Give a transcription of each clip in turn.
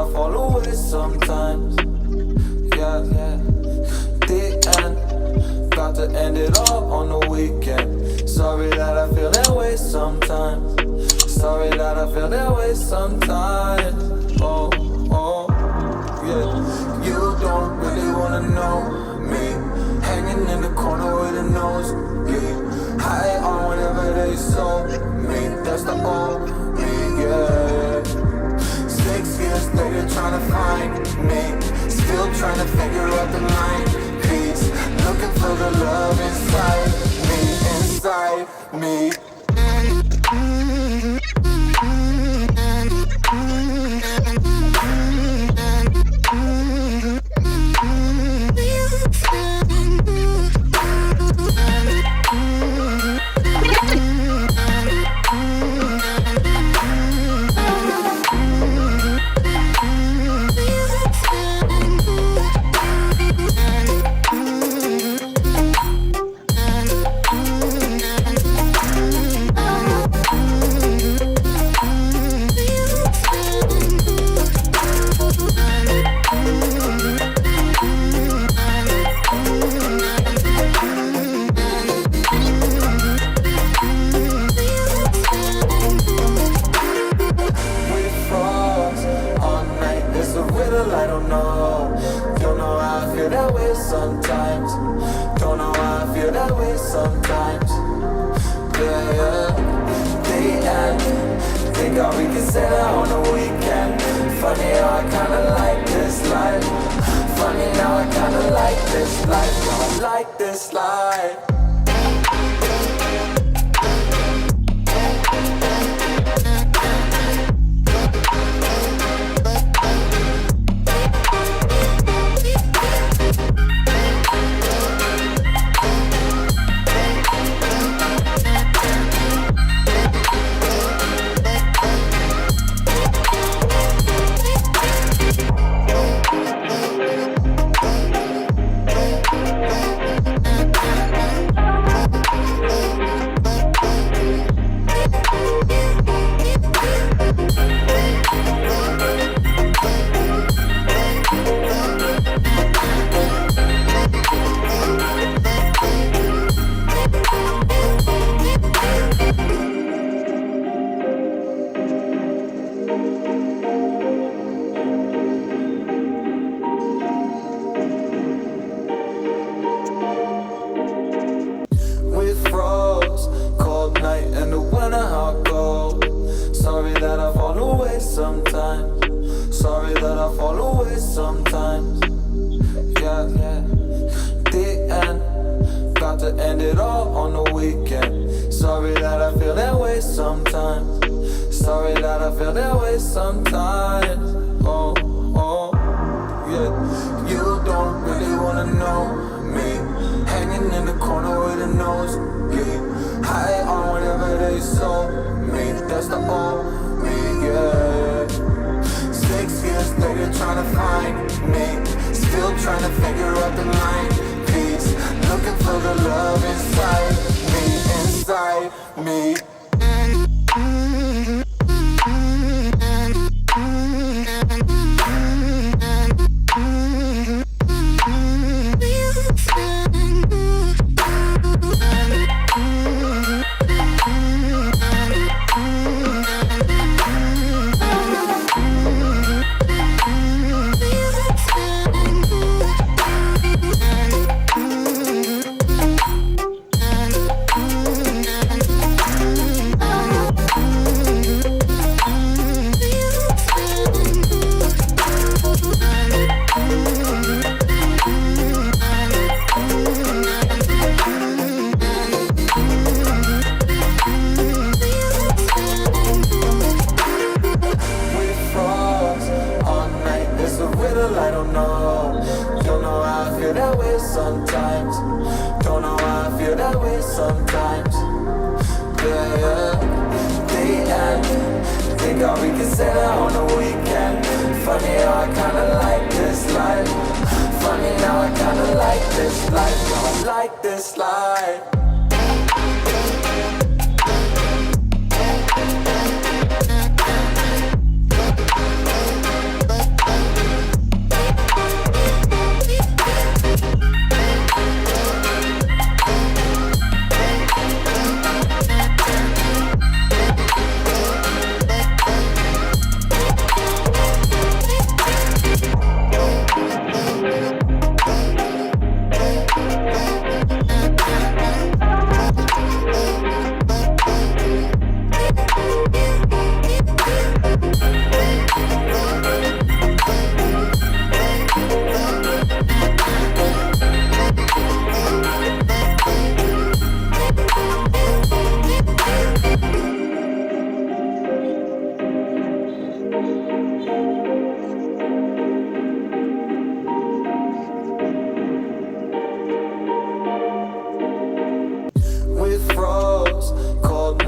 I fall away sometimes. Yeah, yeah. The end, got to end it all on the weekend. Sorry that I feel that way sometimes. Sorry that I feel that way sometimes. Oh, oh, yeah. You don't really wanna know me. Hanging in the corner with a nosebleed. High on whatever they sold me. That's the old me, yeah. 6 years later trying to find me. Still trying to figure out the line piece. Looking for the love inside me.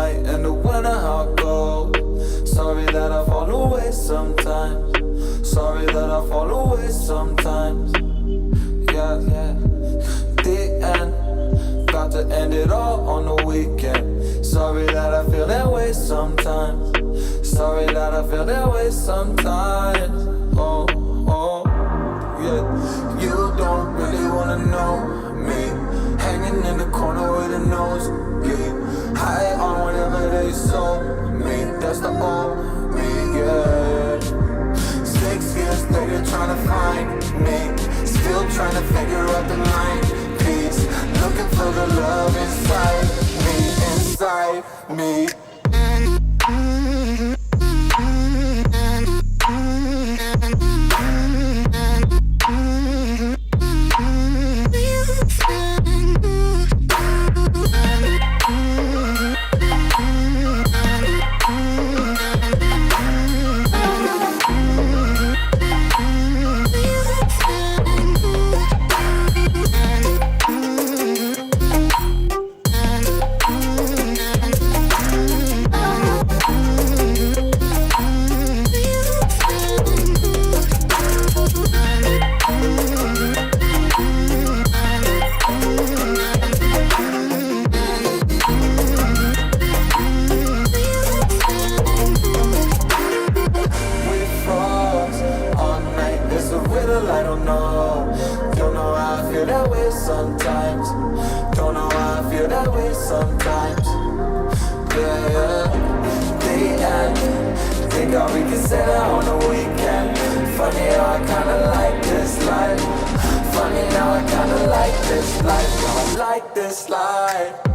night in the winter, how cold. Sorry that I fall away sometimes. Sorry that I fall away sometimes. Yeah, yeah. The end. Got to end it all on the weekend. Sorry that I feel that way sometimes. Sorry that I feel that way sometimes. Oh, oh, yeah. You don't really wanna know me. Hanging in the corner with a nosebleed. High on whatever they sold me. That's the old me, yeah. 6 years later trying to find me. Still trying to figure out the line piece. Looking for the love inside me. Like this life.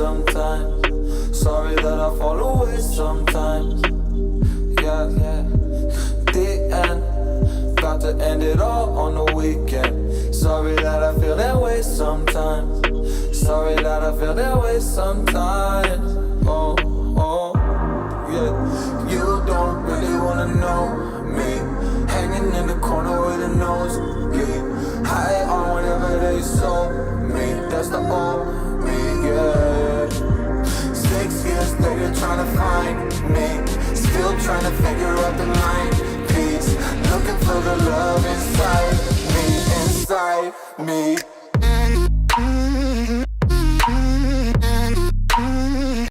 sometimes. Sorry that I fall away sometimes. Yeah, yeah. The end, got to end it all on the weekend. Sorry that I feel that way sometimes. Sorry that I feel that way sometimes. Oh, oh, yeah. You don't really wanna know me. Hanging in the corner with a nosebleed. High on whatever they sold me. That's the old me, yeah. 6 years later trying to